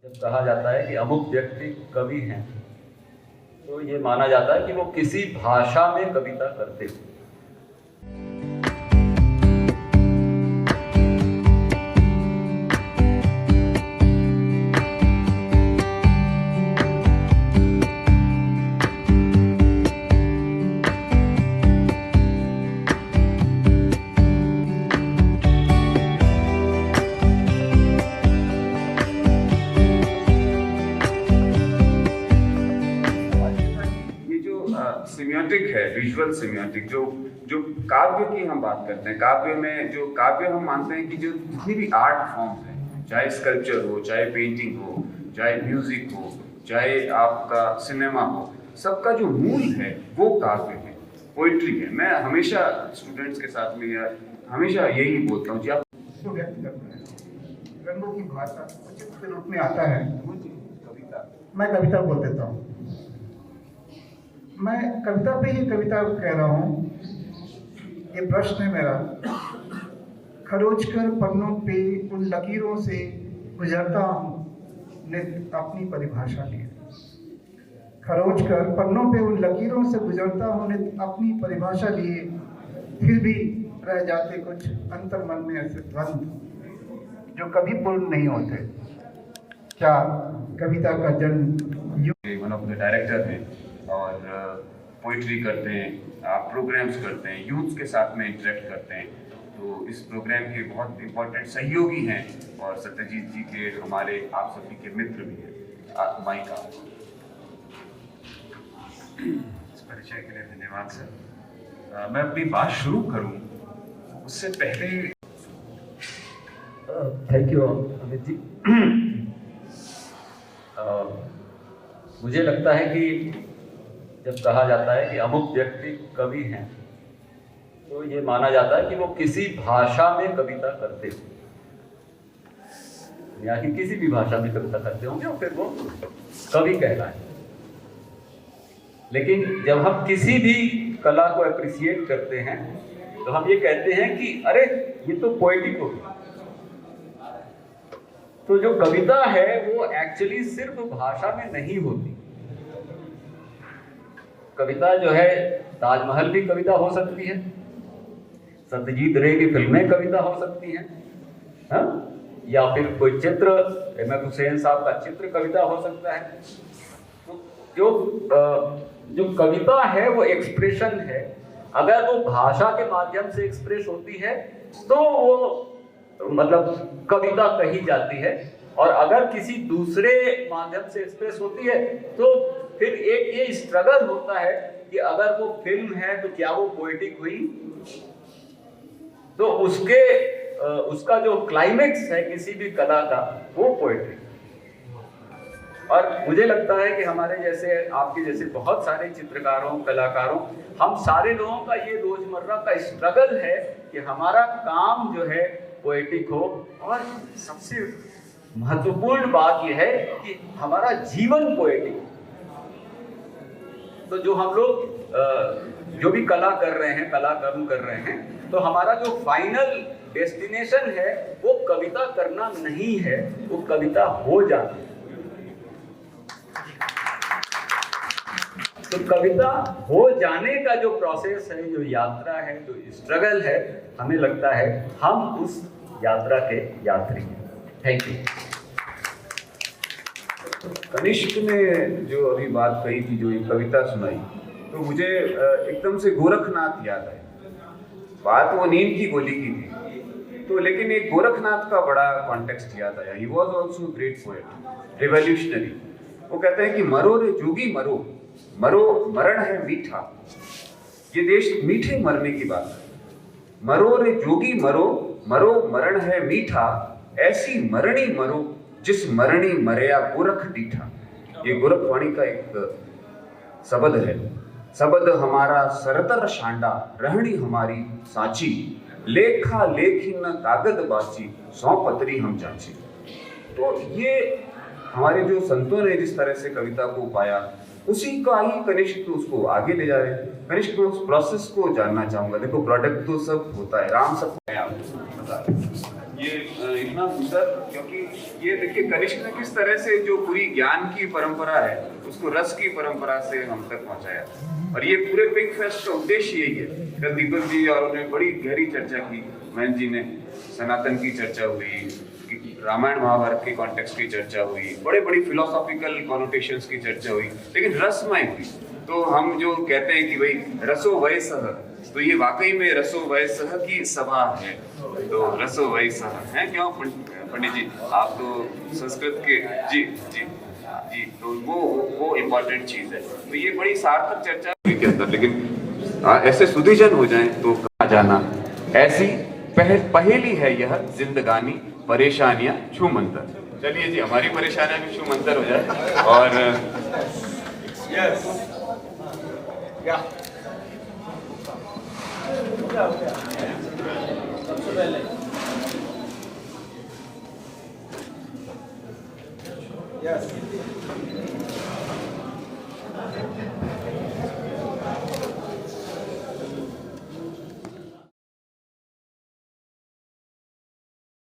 जब कहा जाता है कि अमुक व्यक्ति कवि हैं, तो ये माना जाता है कि वो किसी भाषा में कविता करते हैं। सिमियोटिक है, विजुअल सिमियोटिक, जो काव्य की हम बात करते हैं, काव्य में जो काव्य हम मानते हैं कि जो जितनी भी आर्ट फॉर्म्स हैं, चाहे स्कल्पचर हो, चाहे पेंटिंग हो, चाहे म्यूजिक हो, चाहे आपका सिनेमा हो, सबका जो मूल है वो काव्य है, पोइट्री है। मैं हमेशा स्टूडेंट्स के साथ में हमेशा यही बोलता हूँ कि आप जो व्यक्त करते हैं रंगों की भाषा उचित के रूप में आता है। कविता, मैं कविता बोल देता हूँ। मैं कविता पे ही कविता कह रहा हूँ। ये प्रश्न है मेरा। खरोच कर पन्नों पे उन लकीरों से गुजरता हूँ नित अपनी परिभाषा लिए। खरोच कर पन्नों पे उन लकीरों से गुजरता हूँ नित अपनी परिभाषा लिए, फिर भी रह जाते कुछ अंतर मन में ऐसे द्वंद्व जो कभी पूर्ण नहीं होते। क्या कविता का जन्म वन ऑफ द डायरेक्टर हैं और पोइट्री करते हैं, आप प्रोग्राम्स करते हैं, यूथ्स के साथ में इंटरेक्ट करते हैं, तो इस प्रोग्राम के बहुत इम्पोर्टेंट सहयोगी हैं और सत्यजीत जी के हमारे आप सभी के मित्र भी हैं। माइक आप। इस परिचय के लिए धन्यवाद सर। मैं अपनी बात शुरू करूं उससे पहले थैंक यू अमित जी। मुझे लगता है कि जब कहा जाता है कि अमुक व्यक्ति कवि हैं, तो ये माना जाता है कि वो किसी भाषा में कविता करते हैं, या कि किसी भी भाषा में कविता करते होंगे और फिर वो कवि कहलाए। लेकिन जब हम किसी भी कला को अप्रिशिएट करते हैं तो हम ये कहते हैं कि अरे ये तो पोएटिक हो गया। तो जो कविता है वो एक्चुअली सिर्फ भाषा में नहीं होती। कविता जो है, ताजमहल भी कविता हो सकती है, सत्यजीत रे की फिल्में कविता हो सकती हैं, हाँ? या फिर कोई चित्र, एम.एफ. हुसैन साहब का चित्र कविता हो सकता है। तो जो कविता है वो एक्सप्रेशन है। अगर वो भाषा के माध्यम से एक्सप्रेस होती है तो वो मतलब कविता कही जाती है, और अगर किसी दूसरे माध्यम से एक्सप्रेस होती है तो फिर एक ये स्ट्रगल होता है कि अगर वो फिल्म है तो क्या वो पोएटिक हुई। तो उसका जो क्लाइमेक्स है किसी भी कला का वो पोएट्री। और मुझे लगता है कि हमारे जैसे, आपके जैसे बहुत सारे चित्रकारों, कलाकारों, हम सारे लोगों का ये रोजमर्रा का स्ट्रगल है कि हमारा काम जो है पोएटिक हो। और सबसे महत्वपूर्ण बात यह है कि हमारा जीवन पोएटिक हो। तो जो हम लोग जो भी कला कर रहे हैं, कला कर्म कर रहे हैं, तो हमारा जो फाइनल डेस्टिनेशन है वो कविता करना नहीं है, वो कविता हो जाना है। तो कविता हो जाने का जो प्रोसेस है, जो यात्रा है, जो स्ट्रगल है, हमें लगता है हम उस यात्रा के यात्री हैं। Thank you. कनिष्क ने जो अभी बात कही थी, जो एक कविता सुनाई, तो मुझे एकदम से गोरखनाथ याद आया। बात वो नींद की गोली की थी, तो लेकिन एक गोरखनाथ का बड़ा कॉन्टेक्स्ट याद आया। He was also great poet, revolutionary. वो कहते हैं कि मरो रे जोगी मरो, मरो मरण है मीठा। ये देश मीठे मरने की बात है। मरो रे जोगी मरो, मरो मरण है मीठा, ऐसी मरणी मरो जिस मरणी मरया गोरख डीठा। ये गोरखवाणी का एक शब्द है। शब्द हमारा सरतर शांडा, रहणी हमारी साची, लेखा लेखिन कागद बाची, सौ पत्री हम जाची। तो ये हमारे जो संतों ने जिस तरह से कविता को पाया, उसी का ही कनिष्क उसको आगे ले जा रहे हैं। कनिष्क में उस प्रोसेस को जानना चाहूंगा। देखो, प्रोडक्ट तो सब होता है, राम सब ये इतना सुंदर, क्योंकि ये देखिए कनिष्क ने किस तरह से जो पूरी ज्ञान की परंपरा है उसको रस की परंपरा से हम तक पहुंचाया, और ये पूरे पिंक फेस्ट का उद्देश्य यही है। कल दीपक जी और उन्होंने बड़ी गहरी चर्चा की, महेंद्र जी ने सनातन की चर्चा हुई, रामायण महाभारत के कॉन्टेक्स्ट की चर्चा हुई, बड़ी फिलोसॉफिकल कॉनोटेशंस की चर्चा हुई, लेकिन रसमय हुई। तो हम जो कहते हैं कि भाई रसो वयसः, तो ये वाकई में रसो वयसः की सभा है। तो रसो वयसः है क्यों पंडित जी, आप तो संस्कृत के जी जी जी, तो वो इम्पोर्टेंट चीज है। तो ये बड़ी सार्थक चर्चा के अंदर, लेकिन ऐसे सुधीजन हो जाएं तो कहा जाना ऐसी पहेली है यह जिंदगानी, परेशानियां छू मंतर। चलिए जी, हमारी परेशानियां भी छू मंतर हो जाए। और यस या सबसे पहले यस